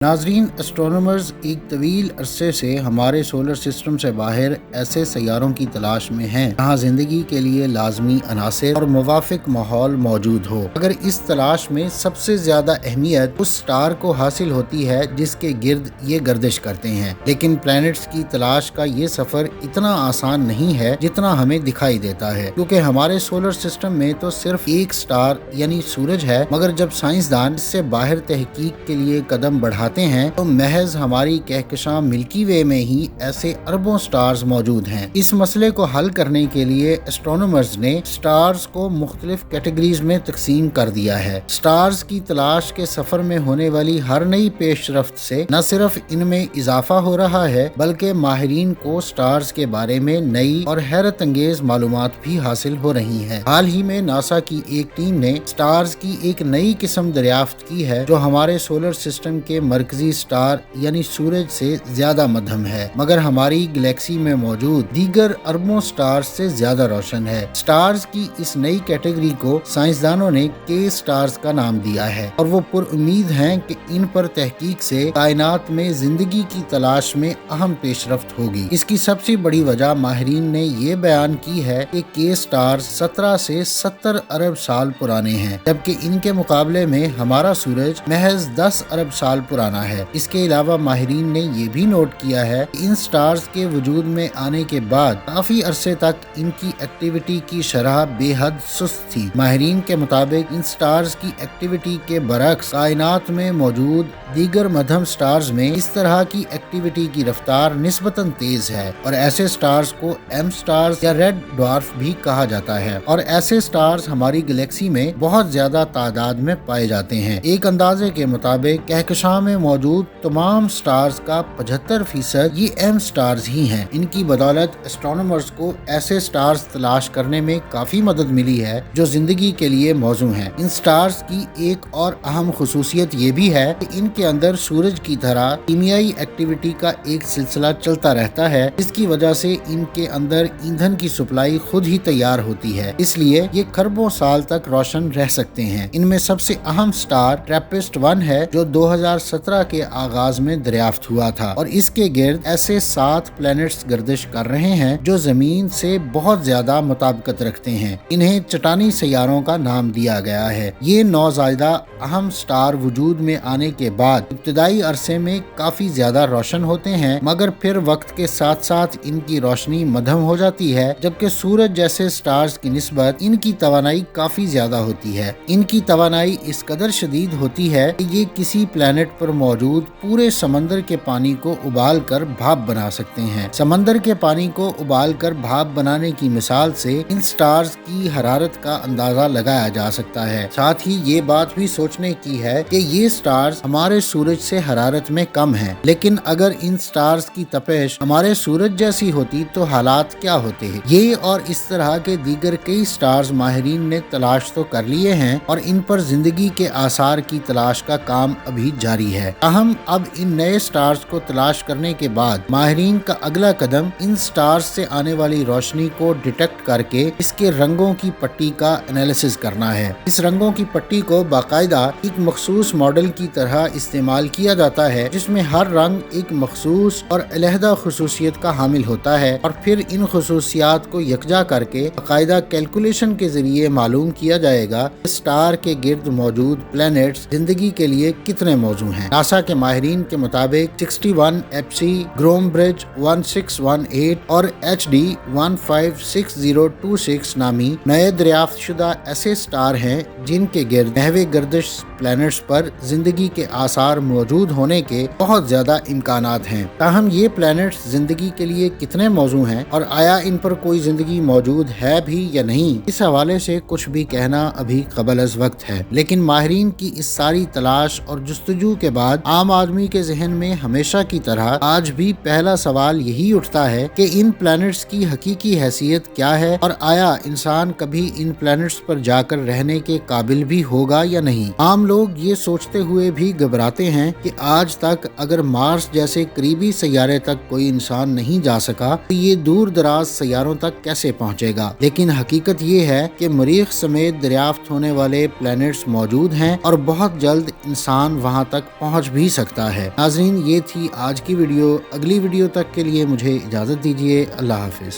नाजरीन, एस्ट्रोनॉमर्स एक तवील अरसे से हमारे सोलर सिस्टम से बाहर ऐसे सैयारों की तलाश में हैं जहाँ जिंदगी के लिए लाजमी अनासिर और मुवाफिक माहौल मौजूद हो। अगर इस तलाश में सबसे ज्यादा अहमियत उस स्टार को हासिल होती है जिसके गिर्द ये गर्दिश करते हैं, लेकिन प्लैनेट्स की तलाश का ये सफर इतना आसान नहीं है जितना हमें दिखाई देता है, क्योंकि हमारे सोलर सिस्टम में तो सिर्फ एक स्टार यानी सूरज है। मगर जब साइंसदान इससे बाहर तहकीक के लिए कदम बढ़ाते हैं तो महज हमारी कहकशां मिल्की वे में ही ऐसे अरबों स्टार्स मौजूद हैं। इस मसले को हल करने के लिए एस्ट्रोनॉमर्स ने स्टार्स को मुख्तलिफ कैटेगरीज में तकसीम कर दिया है। स्टार्स की तलाश के सफर में होने वाली हर नई पेशरफ्त से न सिर्फ इनमें इजाफा हो रहा है बल्कि माहिरीन को स्टार्स के बारे में नई और हैरत अंगेज मालूमात भी हासिल हो रही हैं। हाल ही में नासा की एक टीम ने स्टार्स की एक नई किस्म दरियाफ्त की है जो हमारे सोलर सिस्टम के मरकजी स्टार यानी सूरज से ज्यादा मध्यम है, मगर हमारी गैलेक्सी में मौजूद दीगर अरबों स्टार्स से ज्यादा रोशन है। स्टार्स की इस नई कैटेगरी को साइंसदानों ने के स्टार्स का नाम दिया है और वो पुरुम्मीद हैं कि इन पर तहकीक से कायनात में जिंदगी की तलाश में अहम पेशरफ्त होगी। इसकी सबसे बड़ी वजह माहिरीन ने ये बयान की है कि के स्टार्स 17 से 70 अरब साल पुराने हैं, जबकि इनके मुकाबले में हमारा सूरज महज 10 अरब साल पुराना है। इसके अलावा माहिरीन ने ये भी नोट किया है कि इन स्टार्स के वजूद में आने के बाद काफी अरसे तक इनकी एक्टिविटी की शरह बेहद सुस्त थी। माहिरीन के मुताबिक इन स्टार्स की एक्टिविटी के बरक्स कायनात में मौजूद दीगर मध्यम स्टार्स में इस तरह की एक्टिविटी की रफ्तार निस्बतन तेज है और ऐसे स्टार्स को एम स्टार्स या रेड ड्वार्फ भी कहा जाता है और ऐसे स्टार्स हमारी गैलेक्सी में बहुत ज्यादा तादाद में पाए जाते हैं। एक अंदाजे के मुताबिक कहकशां में मौजूद तमाम स्टार्स का 75% ये एम स्टार्स ही हैं। इनकी बदौलत एस्ट्रोनॉमर्स को ऐसे स्टार्स तलाश करने में काफी मदद मिली है जो जिंदगी के लिए मौजू हैं। इन स्टार्स की एक और अहम खुसूसियत ये भी है कि इनके अंदर सूरज की तरह कीमियाई एक्टिविटी का एक सिलसिला चलता रहता है, जिसकी वजह से इनके अंदर ईंधन की सप्लाई खुद ही तैयार होती है, इसलिए ये खरबों साल तक रोशन रह सकते हैं। इनमें सबसे अहम स्टार ट्रैपिस्ट-1 है जो 2017 के आगाज में दरियाफ्त हुआ था और इसके गिर्द ऐसे 7 प्लैनेट्स गर्दिश कर रहे हैं जो जमीन से बहुत ज्यादा मुताबिकत रखते हैं। इन्हें चटानी सैयारों का नाम दिया गया है। ये नौज़ायदा अहम स्टार वजूद में आने के बाद इब्तदाई अरसे में काफी ज्यादा रोशन होते हैं, मगर फिर वक्त के साथ साथ इनकी रोशनी मध्यम हो जाती है, जबकि सूरज जैसे स्टार्स की निस्बत इनकी तवानाई काफी ज्यादा होती है। इनकी तवानाई इस कदर शदीद होती है कि ये किसी प्लैनेट पर मौजूद पूरे समंदर के पानी को उबाल कर भाप बना सकते हैं। समंदर के पानी को उबाल कर भाप बनाने की मिसाल से इन स्टार्स की हरारत का अंदाजा लगाया जा सकता है। साथ ही ये बात भी सोचने की है कि ये स्टार्स हमारे सूरज से हरारत में कम हैं, लेकिन अगर इन स्टार्स की तपिश हमारे सूरज जैसी होती तो हालात क्या होते हैं। ये और इस तरह के दीगर कई स्टार्स माहिरीन ने तलाश तो कर लिए हैं और इन पर जिंदगी के आसार की तलाश का काम अभी जारी है। अहम अब इन नए स्टार्स को तलाश करने के बाद माहिरीन का अगला कदम इन स्टार्स से आने वाली रोशनी को डिटेक्ट करके इसके रंगों की पट्टी का एनालिसिस करना है। इस रंगों की पट्टी को बाकायदा एक मखसूस मॉडल की तरह इस्तेमाल किया जाता है, जिसमें हर रंग एक मखसूस और अलहदा खुसूसियत का हामिल होता है और फिर इन खुसूसियात को यकजा करके बाकायदा कैलकुलेशन के जरिए मालूम किया जाएगा स्टार के गिर्द मौजूद प्लैनेट्स जिंदगी के लिए कितने मौजू हैं। नासा के माहिरीन के मुताबिक 61 FC, ग्रोमब्रिज 1618 और HD 156026 नामी नए दरियाफ्त शुदा ऐसे स्टार हैं जिनके गिर्द महवे गर्दिश प्लैनेट्स पर जिंदगी के आसार मौजूद होने के बहुत ज्यादा इम्कानात हैं। ताहम ये प्लैनेट्स जिंदगी के लिए कितने मौजू हैं और आया इन पर कोई जिंदगी मौजूद है भी या नहीं, इस हवाले से कुछ भी कहना अभी कबल अज वक्त है। लेकिन माहिरीन की इस सारी तलाश और जुस्तजू के बाद आम आदमी के जहन में हमेशा की तरह आज भी पहला सवाल यही उठता है कि इन प्लैनेट्स की हकीकी हैसियत क्या है और आया इंसान कभी इन प्लैनेट्स पर जाकर रहने के काबिल भी होगा या नहीं। आम लोग ये सोचते हुए भी घबराते हैं कि आज तक अगर मार्स जैसे करीबी सैयारे तक कोई इंसान नहीं जा सका तो ये दूर दराज सैयारों तक कैसे पहुंचेगा। लेकिन हकीकत ये है कि मरीख समेत दरियाफ्त होने वाले प्लैनेट्स मौजूद हैं और बहुत जल्द इंसान वहां तक पहुंच पहुंच भी सकता है। नाज़रीन, ये थी आज की वीडियो। अगली वीडियो तक के लिए मुझे इजाज़त दीजिए। अल्लाह हाफिज़।